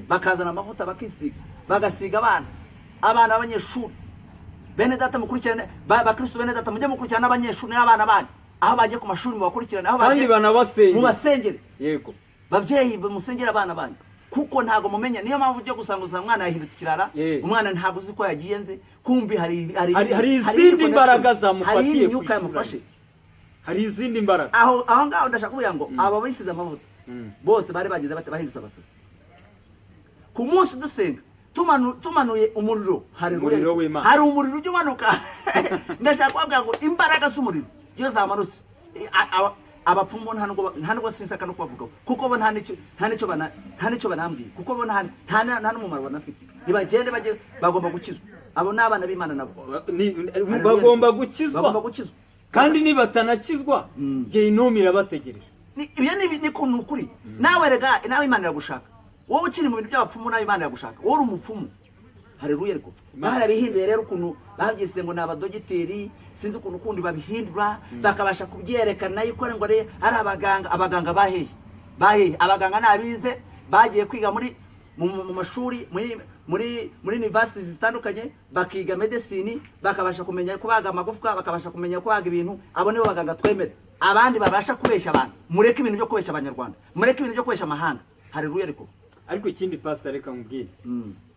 Bakazana amavuta bakisiga bagasiga abana abanyeshuri. Bene data mukurikirane bakristo bene data mujye mukurikirana abanyeshuri n'abana banyu aho bagiye ku mashuri mubakurikirane aho bagiye kandi banabasengera mu basengere. Yego, babyeyi bamusengera abana banyu kuko ntago mumenya niyo mpamvu ujye gusanga umwana yahindutse ikirara. Umwana ntago uzi ko yagiye nze kumbi hari izindi mbaraga zamufatiye yamufashe. Hari izindi mbaraga aho ngaho ndashaka kuvuga ngo aba bisize amavuta bose bari bagize bate bahindutse abasazi. Ku munsi dusenga tumanuye umuriro. Haleluya, w'Imana hari umuriro ujya umanuka. Ndashaka kuvuga ngo imbaraga z'umuriro iyo zamanutse abapfumu nta nubwo sinsaka no kubavuga kuko bo nta nicyo banambwiye kuko bo nta n'umumaro banafite. Nibagende bajye bagomba gukizwa. Abo ni abana b'Imana nabo bagomba gukizwa kandi nibatanakizwa gehinomu irabategereje. Ibyo ni kuntu ukuri nawe rega nawe Imana iragushaka. Wowe ukiri mu bintu by'abapfumu nawe Imana yagushaka. Wowe uri umupfumu. Haleluya. Ariko barabihinduye rero ukuntu babyise ngo ni abadogiteri sinzi ukuntu kundi babihindura bakabasha kubyerekana yuko ngo ari abaganga bahehe abaganga nabize bagiye kwiga mu mashuri muri universities zitandukanye bakiga medicine bakabasha kumenya kubaga amagufwa bakabasha kumenya kubaga ibintu. Abo nibo baganga twemera. Abandi babasha kubesha abantu. Mureke ibintu byo kubesha abanyarwanda, mureke ibintu byo kubesha amahanga. Haleluya. Ariko ikindi pastor reka nkubwire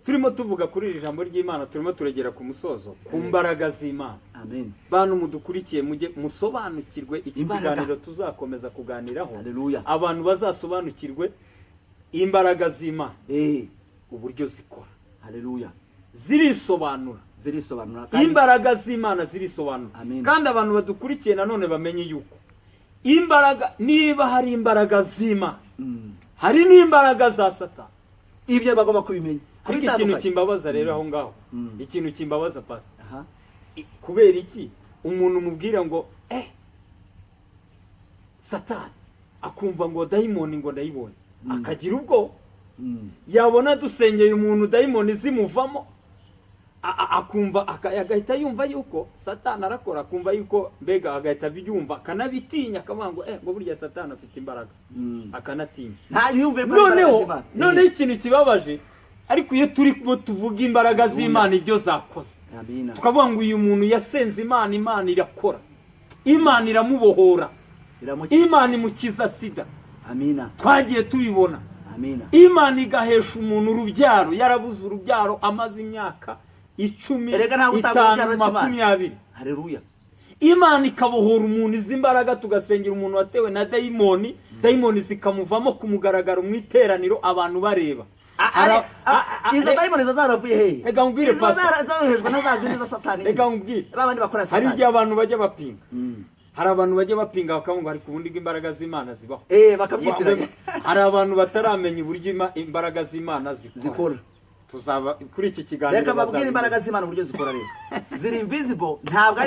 turimo tuvuga kuri iri jambo ry'Imana turimo turegera ku musozo ku mbaraga z'Imana. Amen. Bantu mudukurikiye mujye musobanukirwe iki kiganiro tuzakomeza kuganiraho. Haleluya. Abantu bazasobanukirwe imbaraga z'Imana uburyo zikora. Haleluya. Zirisobanura imbaraga z'Imana zirisobanura. Kandi abantu badukurikiye nanone bamenye yuko imbaraga niba hari imbaraga z'Imana hari n'imbaraga za Satani. Ibyo bagomba kubimenya. Ariko ikintu kimbabaza rero aho ngaho ikintu kimbabaza pastor kubera iki umuntu mubwira ngo Satani akumva ngo dayimoni ngo ndayibonye akagira ubwo yabona dusengeye umuntu dayimoni zimuvamo akumva agahita yumva yuko Satani arakora akumva yuko mbega agahita byumva akanabitinya akavuga ngo burya Satani afite imbaraga akanatinya. None ikintu kibabaje ariko iyo turi tuvuga imbaraga z'Imana ibyo zakoze tukavuga ngo uyu muntu yasenze Imana irakora, Imana iramubohora, Imana imukiza sida. Twagiye tubibona. Imana igahesha umuntu urubyaro yarabuze urubyaro amaze imyaka 10, 5, 20. Haleluya. Imana ikabohora umuntu izi mbaraga tugasengera umuntu watewe na dayimoni zikamuvamo kumugaragaro mu iteraniro abantu bareba. Izo dayimoni zaravuye hehe? Ega ngubwire pastor. Zarohejwe nazazindi za Satani. Ega ngubwire. Babandi bakora Satani. Hari igihe abantu bajya bapinga. Hari abantu bajya bapinga bakavuga ari kubundi bw'imbaraga z'Imana zibaho. Bakabyitiranya. Hari abantu bataramenya uburyo imbaraga z'Imana zikora. Tuzaba kuri iki kiganiro. Reka babwire imbaraga z'Imana uburyo zikora rero. Ziri invisible, ntabwo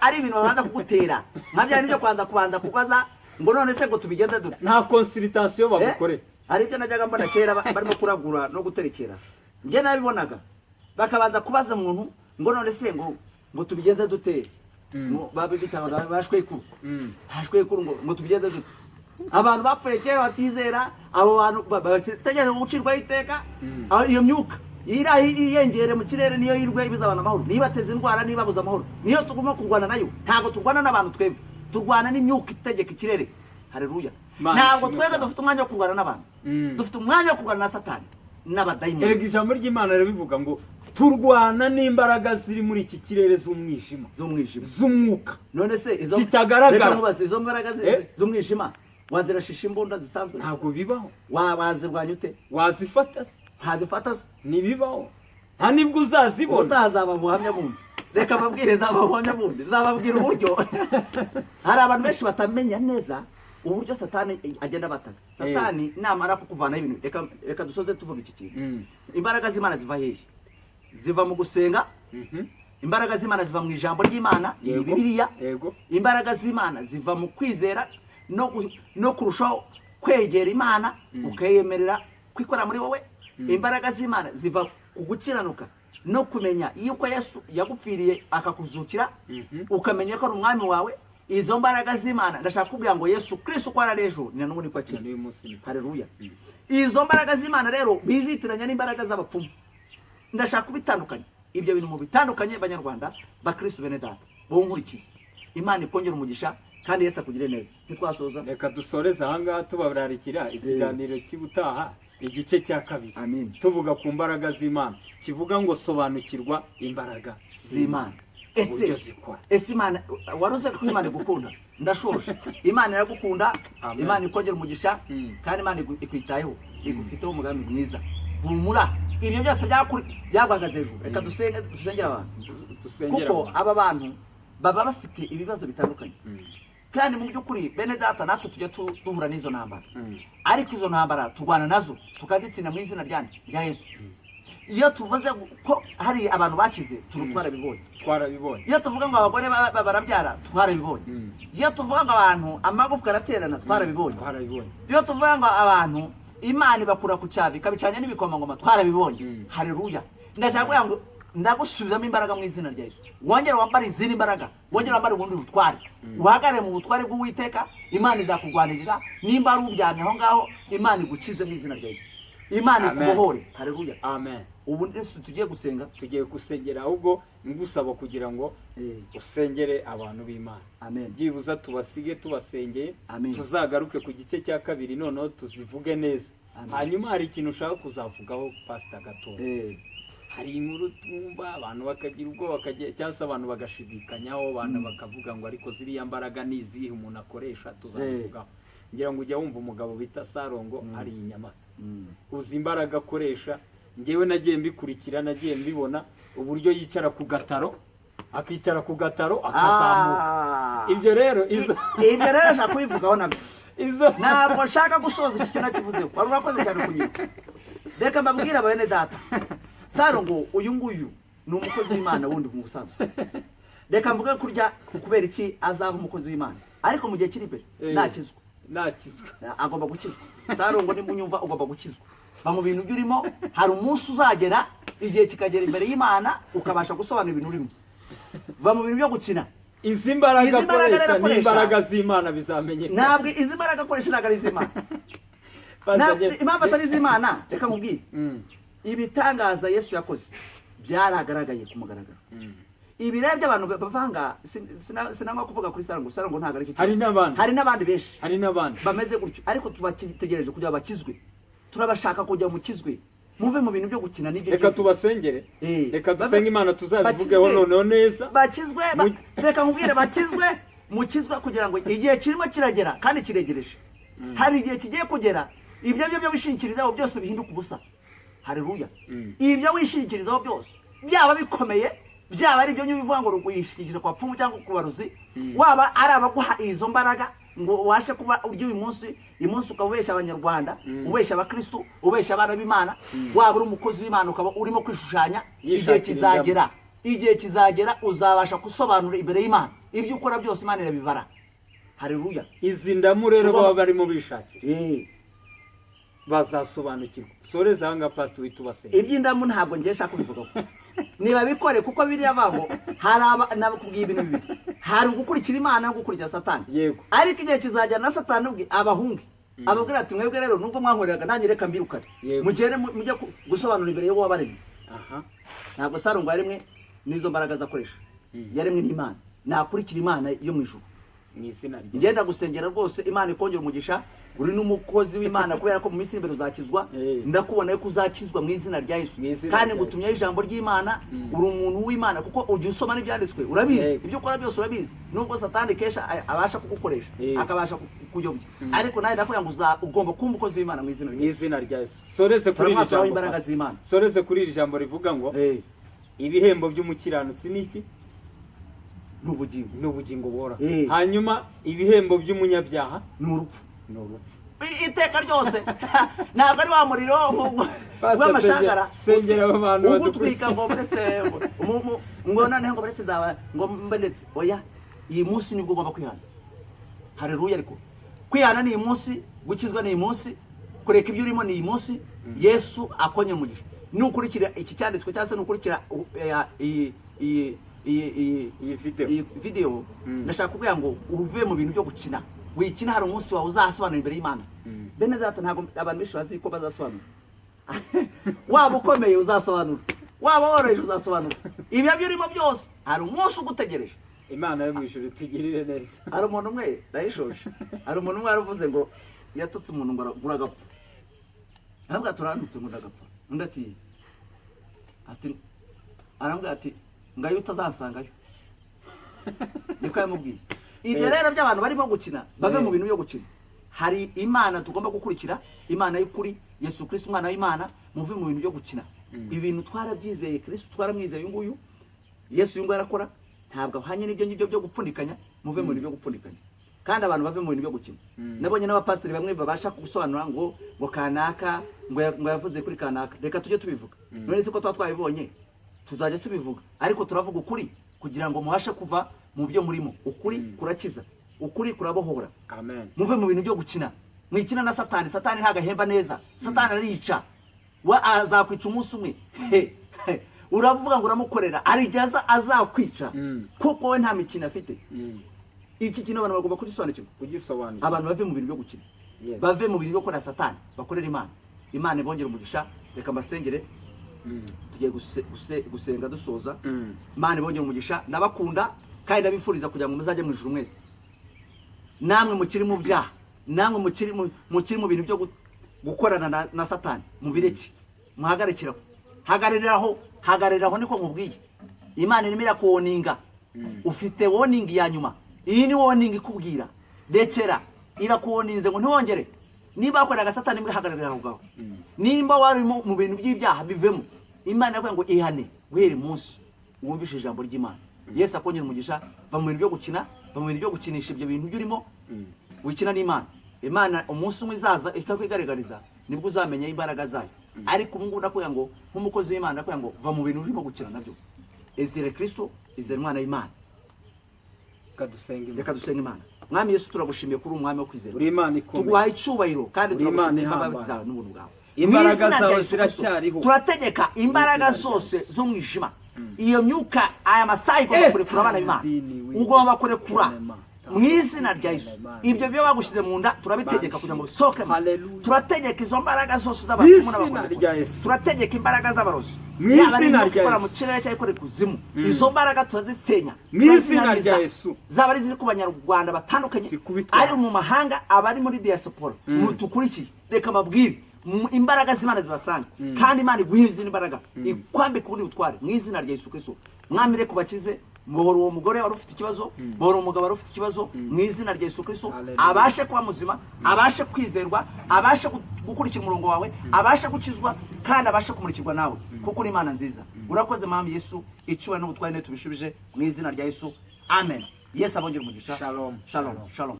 ari ibintu babanza kugutera. Nkabya nibyo kubanza kubaza ngo none se ngo tubigenze dute. Nta consultation bagukore. Hari ibyo najyaga mbona kera barimo kuragura no guterekera. Nge nabibonaga. Bakabanza kubaza umuntu ngo none se ngo tubigenze dute. Babibitanga bashwekuru. Hashwekuru ngo tubigenze dute. Abantu bapfuye kera batizera abo bantu bategereje gucirwa iteka aho iyo myuka yiyengere mu kirere niyo yirwe ibiza abantu amahoro niba ateze indwara niba buza amahoro niyo tugomba kurwana nayo. Ntabwo turwana n'abantu twebwe turwana n'imyuka itegeka ikirere. Haleluya. Ntabwo twebwe dufite umwanya wo kurwana n'abantu dufite umwanya wo kurwana na Satani n'abadayimoni. Erega ijambo ry'Imana ribivuga ngo turwana n'imbaraga ziri muri iki kirere z'umwijima z'umwuka none se izo zitagaragara. Reka mubaze izo mbaraga z'umwijima wazirashisha imbunda zisanzwe ntabwo bibaho. wazirwanya ute? Wazifata se? ntazifata se? Ntibibaho, nta nibwo uzazibona. utazaba buhamya bundi. Reka babwire zaba buhamya bundi, zababwira uburyo hari abantu benshi batamenya neza uburyo satani agenda bataka. Satani namara kukuvanaho ibintu, reka dusoze tuvuga iki kintu. Imbaraga z'Imana ziva hehe? Ziva mu gusenga. Imbaraga z'Imana ziva mu ijambo ry'Imana, iyi Bibiliya. Imbaraga z'Imana ziva mu kwizera no kurushaho kwegera Imana, ukayemerera kwikora muri wowe. Imbaraga z'Imana ziva ku gukiranuka no kumenya yuko Yesu yagupfiriye akakuzukira, ukamenya ko ari umwami wawe. Izo mbaraga z'Imana ndashaka kubwira ngo Yesu Kristo ko ararejo ni n'ubu ni kwa kindi. Haleluya. Izo mbaraga z'Imana rero bizitiranya n'imbaraga z'abapfumu. Ndashaka kubitandukanya ibyo bintu mu bitandukanye. Banyarwanda bakristo bene data bonkurikiye, Imana ikongera umugisha kandi Yesu akugire neza. Ntitwasoza, reka dusoreze ahangaha tubabararikira ikiganiro cy'ubutaha igice cya kabiri. Amen. Tuvuga ku mbaraga z'Imana, kivuga ngo sobanukirwa imbaraga z'Imana. Ese Imana waruze ko Imana igukunda? Ndashoje. Imana iragukunda. Imana ikongera umugisha kandi Imana ikwitayeho, igufiteho umugambi mwiza. Humura, ibyo byose byagwagaze hejuru. Reka dusengera abantu, kuko aba bantu baba bafite ibibazo bitandukanye. Kandi mu by'ukuri bene data natwe tujya duhura n'izo ntambara, ariko izo ntambara turwana nazo tukazitsinda mu izina rya Yesu. Iyo tuvuze ko hari abantu bakize twarabibonye. Iyo tuvuga ngo abagore barabyara twarabibonye. Iyo tuvuga ngo abantu amagufwa araterana twarabibonye. Iyo tuvuga ngo abantu Imana ibakura ku cyabi ikabicanya n'ibikomangoma twarabibonye. Haleluya. Ndashaka kugira ngo ndagusubizamo imbaraga mu izina rya Yesu. Wongere wambare izindi imbaraga, wongere wambare ubundi butware, uhagare mu butware bw'Uwiteka. Imana izakugwanirira. Nimba ari ubyamye aho ngaho, Imana igukize mu izina rya Yesu. Imana ikubohore. Haleluya. Amen. Ubu ndetse tugiye gusengera, ahubwo ngusaba kugira ngo usengere abantu b'Imana. Amen. Byibuza tubasige tubasengeye. Amen. Tuzagaruke ku gice cya kabiri noneho tuzivuge neza. Hanyuma hari ikintu ushaka kuzavugaho Pastor Gatonde. Hari inkuru twumva abantu bakagira ubwoba cyangwa se abantu bagashidikanyaho, abantu bakavuga ngo ariko ziriya mbaraga ni izihe umuntu akoresha. Tuzavugaho. Ngira ngo ujya wumva umugabo bita Sarongo ari inyama. Uzi imbaraga akoresha. Ngewe nagiye mbikurikira, nagiye mbibona uburyo yicara ku gataro, akicara ku gataro akazamuka. Ibyo rero nshaka kubivugaho nabyo. Ntabwo nshaka gusoza iki kintu nakivuzeho. Wari urakoze cyane kunyita. Reka mbabwire bene data, Sarongo uyu nguyu ni umukozi w'Imana wundi mu busanzwe. Reka mvuge kurya kubera iki azaba umukozi w'Imana, ariko mu gihe kiri imbere nakizwa. Agomba gukizwa. Sarongo ni munyumva, ugomba gukizwa. Ba mu bintu byurimo, hari umunsi uzagera igihe kikagera imbere y'Imana ukabasha gusobanura ibintu urimo. Va mu bintu byo gukina. Izi mbaraga akoresha ni imbaraga z'Imana bizamenyekana. Ntabwo izi mbaraga akoresha ntabwo ari iz'Imana. Impamvu atari iz'Imana, reka mubwire. Ibitangaza Yesu yakoze byaragaragaye ku mugaragaro. Ibi rero by'abantu bavanga, sinangwa kuvuga kuri Sarongo. Sarongo ntabwo ari cyo. Hari n'abandi benshi. Bameze gutyo, ariko tubakitegereje kugira bakizwe. Turabashaka kujya mukizwe, muve mu bintu byo gukina n'ibyo. Reka tubasengere. Reka dusenge Imana tuzabivugeho noneho neza. Bakizwe, reka nkubwire mukizwe kugira ngo igihe kirimo kiragera kandi kiregereje. Hari igihe kigiye kugera ibyo byo wishingikirizaho byose bihinduka ubusa. Haleluya. Ibyo wishingikirizaho byose byaba bikomeye, byaba ari ibyo nyubivuga ngo rugwishingikira kwa pfumu cyangwa ku baruzi, waba ari abaguha izo mbaraga ngo washe kuba uryo uyu munsi ukabesha abanyarwanda, ubesha abakristo, ubesha abana b'Imana, waba uri umukozi w'Imana ukaba urimo kwishushanya. Igihe kizagera uzabasha gusobanura imbere y'Imana ibyo ukora byose. Imana irabibara. Haleluya. Izi ndamu rero baba barimo bishakira bazasobanukirwa. Soreza hanga Pastor witubasenge. Iby'indamu ntabwo ngiye shaka kubivugaho. Niba bikore kuko biriya baho hari nabakubwiye ibintu bibi. Hari gukurikira Imana no gukurikira Satani. Yego. Ariko igihe kizajya na Satani ubwe abahunge. Ababwira ati mwebwe rero nubwo mwankoreraga nanjye reka mbirukane. Mugere mujye gusobanura imbere y'uwo wabaremye. Ntabwo Sarongo yarimwe n'izo mbaraga zakoresha. Yaremwe n'Imana. Nakurikira Imana yo mu ijuru. Ni izina rye. Ngenda gusengera rwose Imana ikongera umugisha uri n'umukozi w'Imana kubera ko mu minsi imbere uzakizwa. Ndakubona yuko uzakizwa mu izina rya Yesu, kandi ngutumyeho ijambo ry'Imana. Uri umuntu w'Imana kuko ujya usoma n'ibyanditswe, urabizi ibyo ukora byose urabizi, nubwo Satani kesha abasha kugukoresha akabasha kuyobya, ariko nawe ndakubwira ngo ugomba kuba umukozi w'Imana mu izina rya Yesu. Soreze kuri iri jambo, imbaraga z'Imana. Soreze kuri iri jambo rivuga ngo ibihembo by'umukiranutsi ni iki? N'ubugingo buhoraho. Hanyuma ibihembo by'umunyabyaha n'urupfu. N'urupfu iteka ryose. Ntabwo ari wa muriro w'amashangara sengera abantu ugutwika ngo buretse ngo noneho ngo buretse zaba ngo mbendetse. Oya, iyi munsi nibwo ugomba kwihana. Haleluya. Ariko kwihana ni iyi munsi, gukizwa ni iyi munsi, kureka ibyo urimo ni iyi munsi. Yesu akonye mu gihe nukurikira iki cyanditswe cyangwa se nukurikira iyi video, ndashaka kubwira ngo uruve mu bintu byo gukina. Wikina, hari umunsi wawe uzasobanura imbere y'Imana. Bene data, ntabwo abantu benshi bazi ko bazasobanura. Waba ukomeye uzasobanura, waba woroheje uzasobanura. Ibyo urimo byose hari umunsi ugutegereje. Imana yo mu ijuru itugirire neza. Hari umuntu umwe ndayishoje, hari umuntu umwe aravuze ngo yatutse umuntu ngo uragapfa. Arambwira turanutse ngo ndagapfa. Undi ati arambwira ati ngayo utazasangayo. Niko yamubwiye. Ibyo rero by'abantu barimo gukina, bave mu bintu byo gukina. Hari Imana tugomba gukurikira, Imana y'ukuri, Yesu Kristo umwana w'Imana. Muve mu bintu byo gukina. Ibintu twarabyizeye, Kristo twaramwizeye. Uyu nguyu Yesu uyu yarakora, ntabwo ahanye n'ibyo ngibyo byo gupfundikanya. Muve mu bintu byo gupfundikanya, kandi abantu bave mu bintu byo gukina. Nabonye n'abapasiteri bamwe babasha gusobanura ngo kanaka ngo yavuze kuri kanaka. Reka tujye tubivuga. None se ko twabibonye tuzajya tubivuga, ariko turavuga ukuri kugira ngo muhashe kuva mu byo murimo. Ukuri kurakiza, ukuri kurabohora. Amen. Muve mu bintu byo gukina. Mwikina na Satani. Satani ntago ahemba neza. Satani arica, azakwica umunsi umwe. Uravuga ngo uramukorera, arigiza azakwica kuko we nta mikino afite. Iki kintu abantu bagomba kugisobanukirwa. Abantu bave mu bintu byo gukina, bave mu bintu byo gukora Satani, bakorera Imana. Imana ibongere umugisha. Reka mbasengere tugiye gusenga dusoza. Imana ibongere umugisha. Nabakunda kandi ndabifuriza kugira ngo muzajye mu ijuru mwese. Namwe mukiri mu byaha, namwe mukiri mu bintu byo gukorana na Satani, mubireke, muhagarikiraho. Hagariraho niko mubwiye. Imana irimo irakuwoninga. Ufite warning ya nyuma. Iyi ni warning ikubwira dekera, irakuwoninze ngo ntiwongere. Niba wakoraga Satani mwihagararira aho gaho, nimba wari mu bintu by'ibyaha bivemo. Imana yavuga ngo ihane guhera umunsi wumvishe ijambo ry'Imana. Yesu akongera umugisha. Va mu bintu byo gukina, va mu bintu byo gukinisha ibyo bintu byurimo. Wikina n'Imana. Imana umunsi umwe izaza ikakwigaragariza, nibwo uzamenya imbaraga zayo. Ariko ubu ngubu ndakubwira ngo nk'umukozi w'Imana ndakubwira ngo va mu bintu urimo gukina nabyo. Ezere Kristo, ezere umwana w'Imana. Reka dusenge Imana. Mwami Yesu, turagushimiye kuri umwami wo kwizera. Uri Imana ikomeye. Tuguhaye icyubahiro kandi turagushimiye imbabazi zawe n'ubuntu bwawe. Imbaraga zawe ziracyariho. Turategeka imbaraga zose z'umwijima. Iyo myuka, aya masaha igomba kurekura abana b'Imana. Ugomba kurekura mu izina rya Yesu. Ibyo byo bagushize mu nda turabitegeka kugira ngo bisohoke. Turategeka izo mbaraga zose z'abapfumu n'abagore. Turategeka imbaraga z'abarozi. Mu izina rya Yesu. Mu kirere cyangwa ikore kuzimu. Izo mbaraga turazisenya. Mu izina rya Yesu. Zaba ari ziri ku banyarwanda batandukanye, ari mu mahanga, abari muri diaspora. Mutukurikiye. Reka babwire imbaraga z'Imana zibasanga, kandi Imana iguhe izindi imbaraga, ikwambike ubundi butware mu izina rya Yesu Kristo. Mwami reka ubakize. Muhoro uwo mugore wari ufite ikibazo, muhoro umugabo wari ufite ikibazo, mu izina rya Yesu Kristo. Abashe kuba muzima, abashe kwizerwa, abashe gukurikira umurongo wawe, abashe gukizwa, kandi abashe kumurikirwa nawe, kuko uri Imana nziza. Urakoze Mwami Yesu. Icyubahiro n'ubutware tubishubije mu izina rya Yesu. Amen. Yesu abongere umugisha. Shalom. Shalom. Shalom.